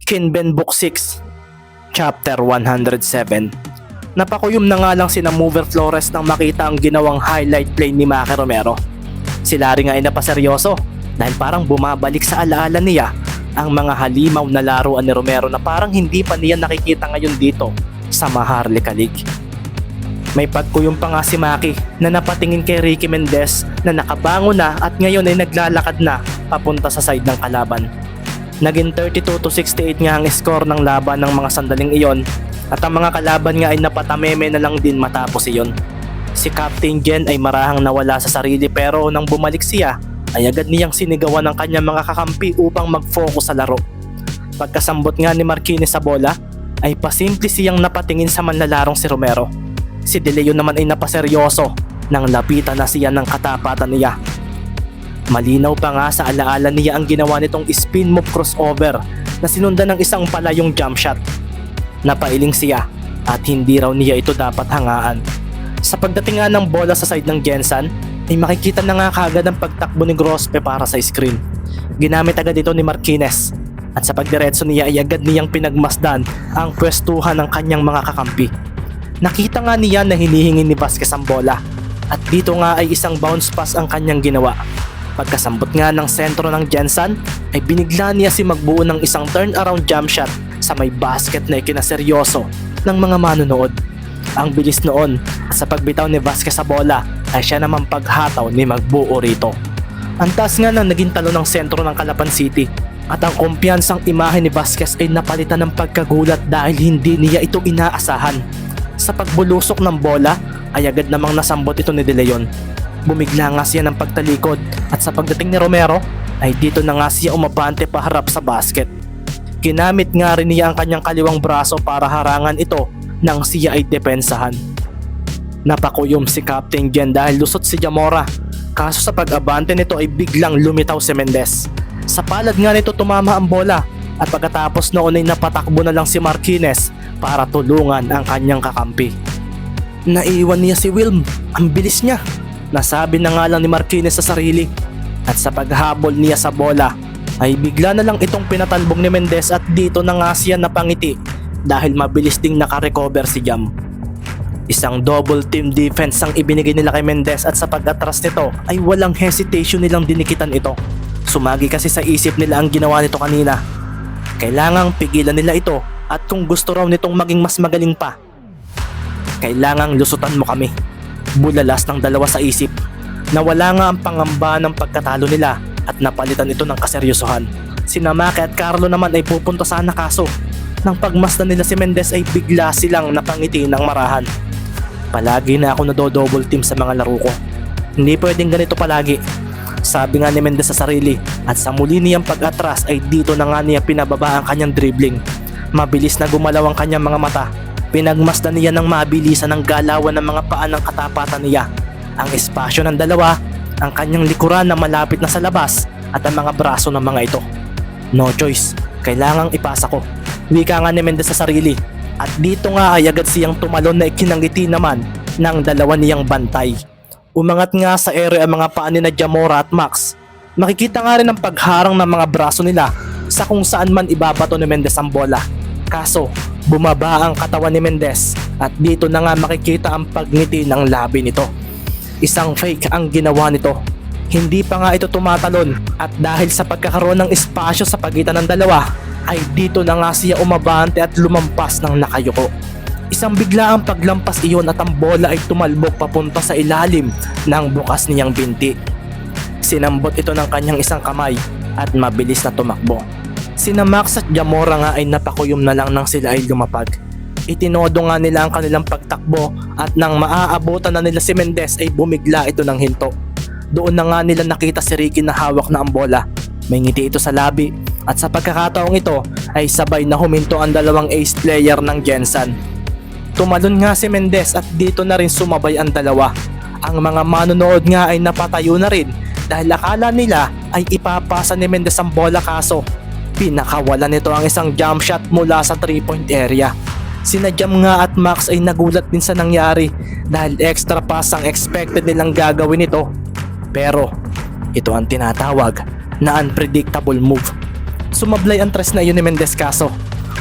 Kinben Book 6, Chapter 107. Napakuyom na nga lang sina Mover Flores nang makita ang ginawang highlight play ni Maki Romero. Si Larry nga ay napaseryoso dahil parang bumabalik sa alaala niya ang mga halimaw na laruan ni Romero na parang hindi pa niya nakikita ngayon dito sa Maharlika League. May pagkuyom pa nga si Maki na napatingin kay Ricky Mendez na nakabango na at ngayon ay naglalakad na papunta sa side ng kalaban. Naging 32-68 nga ang score ng laban ng mga sandaling iyon at ang mga kalaban nga ay napatameme na lang din matapos iyon. Si Captain Jen ay marahang nawala sa sarili pero nang bumalik siya ay agad niyang sinigawan ng kanyang mga kakampi upang mag-focus sa laro. Pagkasambot nga ni Marquinez sa bola ay pasimple siyang napatingin sa manlalarong si Romero. Si De Leon naman ay napaseryoso nang lapitan na siya ng katapatan niya. Malinaw pa nga sa alaala niya ang ginawa nitong spin move crossover na sinundan ng isang palayong jump shot. Napailing siya at hindi raw niya ito dapat hangaan. Sa pagdating nga ng bola sa side ng Gensan ay makikita na nga kagad ang pagtakbo ni Grospe para sa screen. Ginamit agad ito ni Marquinez at sa pagdiretso niya ay agad niyang pinagmasdan ang pwestuhan ng kanyang mga kakampi. Nakita nga niya na hinihingi ni Vasquez ang bola at dito nga ay isang bounce pass ang kanyang ginawa. Pagkasambot nga ng sentro ng Gensan ay binigla niya si magbuo ng isang turnaround jump shot sa may basket na ikinaseryoso ng mga manonood. Ang bilis noon at sa pagbitaw ni Vasquez sa bola ay siya naman paghataw ni Magbuo rito. Ang taas nga ng naging talo ng sentro ng Calapan City at ang kumpiyansang imahe ni Vasquez ay napalitan ng pagkagulat dahil hindi niya ito inaasahan. Sa pagbulusok ng bola ay agad namang nasambot ito ni De Leon. Bumigla nga siya ng pagtalikod at sa pagdating ni Romero ay dito na nga siya umabante paharap sa basket. Ginamit nga rin niya ang kanyang kaliwang braso para harangan ito nang siya ay depensahan. Napakuyom si Captain Jen dahil lusot si Jamora, kaso sa pag-abante nito ay biglang lumitaw si Mendez. Sa palad nga nito tumama ang bola at pagkatapos noon ay napatakbo na lang si Marquinez para tulungan ang kanyang kakampi. Naiwan niya si Wilm, ang bilis niya. Nasabi na nga lang ni Marquinez sa sarili at sa paghabol niya sa bola ay bigla na lang itong pinatalbong ni Mendez at dito na nga siya napangiti dahil mabilis ding nakarecover si Jam. Isang double team defense ang ibinigay nila kay Mendez at sa pag-atras nito ay walang hesitation nilang dinikitan ito. Sumagi kasi sa isip nila ang ginawa nito kanina. Kailangang pigilan nila ito at kung gusto raw nitong maging mas magaling pa, kailangang lusutan mo kami. Bulalas ng dalawa sa isip. Nawala nga ang pangamba ng pagkatalo nila at napalitan ito ng kaseryosohan. Sina Maki at Carlo naman ay pupunta sana kaso nang pagmasdan nila si Mendez ay bigla silang napangiti ng marahan. Palagi na ako nado-double team sa mga laro ko. Hindi pwedeng ganito palagi. Sabi nga ni Mendez sa sarili at sa muli niyang pag-atras ay dito na nga niya pinababa ang kanyang dribbling. Mabilis na gumalaw ang kanyang mga mata. Pinagmasdan niya ng mabilisan ng galawan ng mga paa ng katapatan niya. Ang espasyo ng dalawa, ang kanyang likuran na malapit na sa labas at ang mga braso ng mga ito. No choice, kailangang ipasa ko. Wika nga ni Mendez sa sarili at dito nga ay agad siyang tumalon na ikinangiti naman ng dalawa niyang bantay. Umangat nga sa ere ang mga paa ni na Jamora at Max. Makikita nga rin ang pagharang ng mga braso nila sa kung saan man ibabato ni Mendez ang bola. Kaso, bumaba ang katawan ni Mendez at dito na nga makikita ang pagngiti ng labi nito. Isang fake ang ginawa nito. Hindi pa nga ito tumatalon at dahil sa pagkakaroon ng espasyo sa pagitan ng dalawa ay dito na nga siya umabante at lumampas ng nakayuko. Isang biglaang paglampas iyon at ang bola ay tumalbok papunta sa ilalim ng bukas niyang binti. Sinambot ito ng kanyang isang kamay at mabilis na tumakbo. Sina Max at Jamora nga ay napakuyom na lang nang sila ay lumapag. Itinodo nga nila ang kanilang pagtakbo at nang maaabutan na nila si Mendez ay bumigla ito ng hinto. Doon na nga nila nakita si Ricky na hawak na ang bola. May ngiti ito sa labi at sa pagkakataong ito ay sabay na huminto ang dalawang ace player ng Gensan. Tumalon nga si Mendez at dito na rin sumabay ang dalawa. Ang mga manonood nga ay napatayo na rin dahil akala nila ay ipapasa ni Mendez ang bola kaso pinakawalan nito ang isang jump shot mula sa 3-point area. Sina Jam nga at Max ay nagulat din sa nangyari dahil extra pass ang expected nilang gagawin ito. Pero ito ang tinatawag na unpredictable move. sumablay ang tres na iyon ni Mendez kaso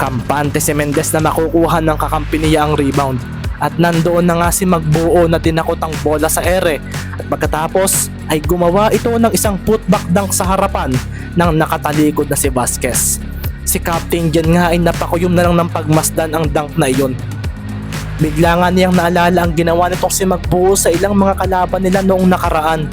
kampante si Mendez na makukuha ng kakampi niya ang rebound at nandoon na nga si Magbuo na tinakot ang bola sa ere at pagkatapos ay gumawa ito ng isang putback dunk sa harapan ng nakatalikod na si Vasquez. Si Captain Jan nga ay napakuyom na lang ng pagmasdan ang dunk na iyon. Bigla nga niyang naalala ang ginawa nitong si Magbuo sa ilang mga kalaban nila noong nakaraan.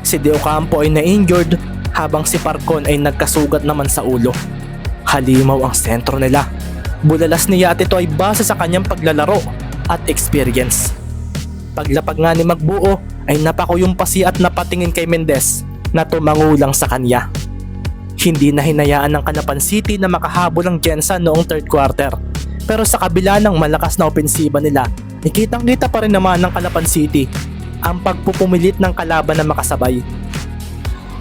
Si De Ocampo ay na-injured habang si Parcon ay nagkasugat naman sa ulo. Halimaw ang sentro nila. Bulalas niya at ito ay base sa kanyang paglalaro at experience. Paglapag nga ni Magbuo ay napakuyong pasi at napatingin kay Mendez na tumangulang sa kanya. Hindi na hinayaan ng Calapan City na makahabol ang Gensan noong third quarter. Pero sa kabila ng malakas na opensiba nila, nakitang-kita pa rin naman ng Calapan City ang pagpupumilit ng kalaban na makasabay.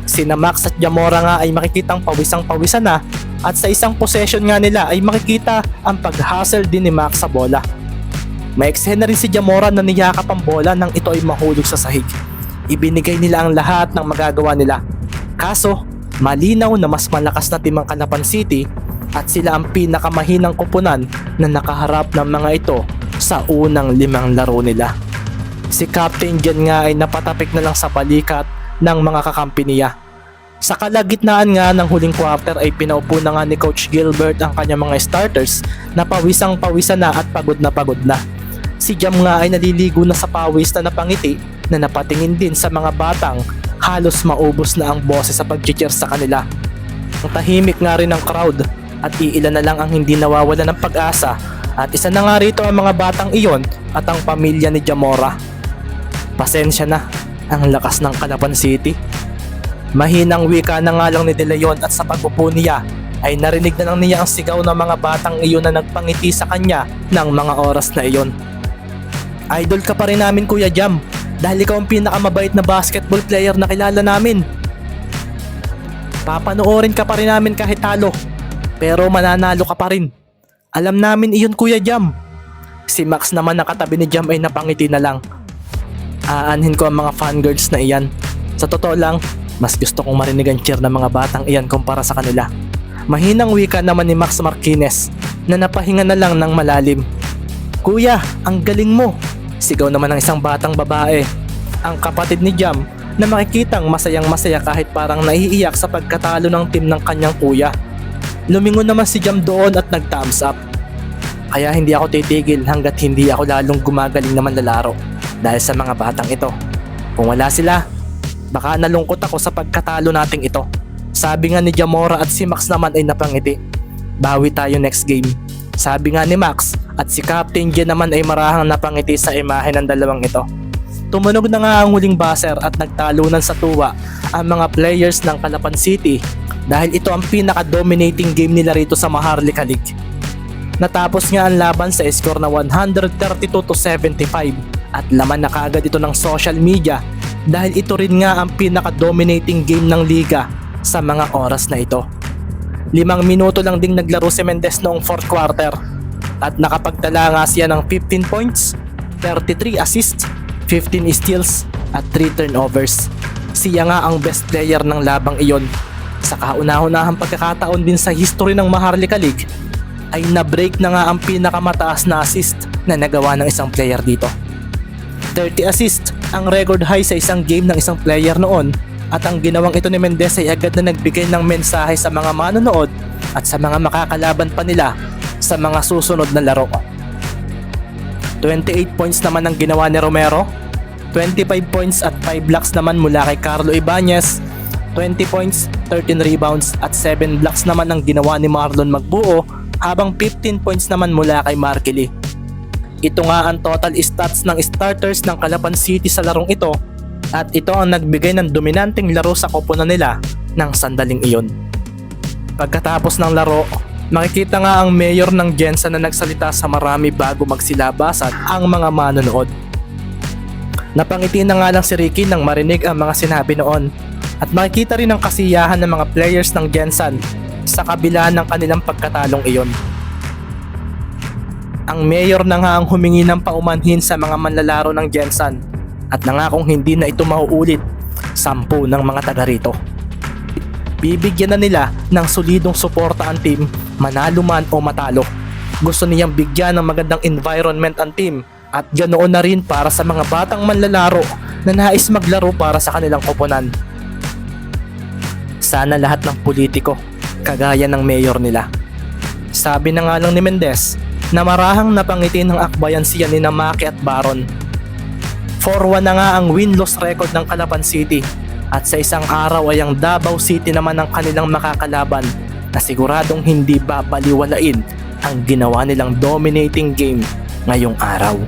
Sina Max at Jamora nga ay makikitang pawisang-pawisan na at sa isang possession nga nila ay makikita ang pag-hustle din ni Max sa bola. May eksena rin si Jamora na niyakap ang bola nang ito ay mahulog sa sahig. Ibinigay nila ang lahat ng magagawa nila. Kaso, malinaw na mas malakas na team ang Calapan City at sila ang pinakamahinang koponan na nakaharap ng mga ito sa unang 5 laro nila. Si Captain Jan nga ay napatapik na lang sa balikat ng mga kakampi niya. Sa kalagitnaan nga ng huling quarter ay pinaupo na nga ni Coach Gilbert ang kanyang mga starters na pawisang-pawisan na at pagod na. Si Jam nga ay naliligo na sa pawis na napangiti na napatingin din sa mga batang halos maubos na ang boses sa pag-cheer sa kanila. Ang tahimik nga rin ng crowd at iilan na lang ang hindi nawawala ng pag-asa at isa na nga rito ang mga batang iyon at ang pamilya ni Jamora. Pasensya na, ang lakas ng Calapan City. Mahinang wika na nga lang ni De Leon at sa pagpupo niya ay narinig na lang niya ang sigaw ng mga batang iyon na nagpangiti sa kanya ng mga oras na iyon. Idol ka pa rin namin Kuya Jam dahil ikaw ang pinakamabait na basketball player na kilala namin. Papanoorin ka pa rin namin kahit talo pero mananalo ka pa rin. Alam namin iyon Kuya Jam. Si Max naman nakatabi ni Jam ay napangiti na lang. Aanhin ko ang mga fangirls na iyan. Sa totoo lang, mas gusto kong marinig ang cheer ng mga batang iyan kumpara sa kanila. Mahinang wika naman ni Max Marquinez na napahinga na lang ng malalim. Kuya, ang galing mo! Sigaw naman ng isang batang babae. Ang kapatid ni Jam na makikitang masayang masaya kahit parang naiiyak sa pagkatalo ng team ng kanyang kuya. Lumingon naman si Jam doon at nag-thumbs up. Kaya hindi ako titigil hanggat hindi ako lalong gumagaling na manlalaro dahil sa mga batang ito. Kung wala sila, baka nalungkot ako sa pagkatalo nating ito. Sabi nga ni Jamora at si Max naman ay napangiti. Bawi tayo next game. Sabi nga ni Max at si Captain Jan naman ay marahang napangiti sa imahe ng dalawang ito. Tumunog na nga ang huling buzzer at nagtalunan sa tuwa ang mga players ng Calapan City dahil ito ang pinaka-dominating game nila rito sa Maharlika League. Natapos nga ang laban sa score na 132-75 at laman na kaagad ito ng social media dahil ito rin nga ang pinaka-dominating game ng liga sa mga oras na ito. 5 minuto lang ding naglaro si Mendez noong 4th quarter at nakapagtala nga siya ng 15 points, 33 assists, 15 steals at 3 turnovers. Siya nga ang best player ng labang iyon. Sa kauna-unahang pagkakataon din sa history ng Maharlika League ay na-break na nga ang pinakamataas na assist na nagawa ng isang player dito. 30 assist ang record high sa isang game ng isang player noon at ang ginawang ito ni Mendez ay agad na nagbigay ng mensahe sa mga manonood at sa mga makakalaban pa nila sa mga susunod na laro. 28 points naman ang ginawa ni Romero, 25 points at 5 blocks naman mula kay Carlo Ibanez, 20 points, 13 rebounds at 7 blocks naman ang ginawa ni Marlon Magbuo habang 15 points naman mula kay Markeli. Ito nga ang total stats ng starters ng Calapan City sa larong ito at ito ang nagbigay ng dominanteng laro sa koponan nila ng sandaling iyon. Pagkatapos ng laro, makikita nga ang mayor ng Gensan na nagsalita sa marami bago magsilabasan ang mga manonood. Napangiti na nga lang si Ricky nang marinig ang mga sinabi noon at makikita rin ang kasiyahan ng mga players ng Gensan sa kabila ng kanilang pagkatalong iyon. Ang mayor na nga ang humingi ng paumanhin sa mga manlalaro ng Gensan at nangakong hindi na ito mauulit 10 ng mga taga rito. bibigyan na nila ng solidong suporta ang team, manalo man o matalo. Gusto niyang bigyan ng magandang environment ang team at ganoon na rin para sa mga batang manlalaro na nais maglaro para sa kanilang koponan. Sana lahat ng politiko kagaya ng mayor nila. Sabi na nga lang ni Mendez na marahang napangiti ng akbayan siya ni Maki at Baron. 4-1 na nga ang win-loss record ng Calapan City at sa isang araw ay ang Davao City naman ang kanilang makakalaban na siguradong hindi babaliwalain ang ginawa nilang dominating game ngayong araw.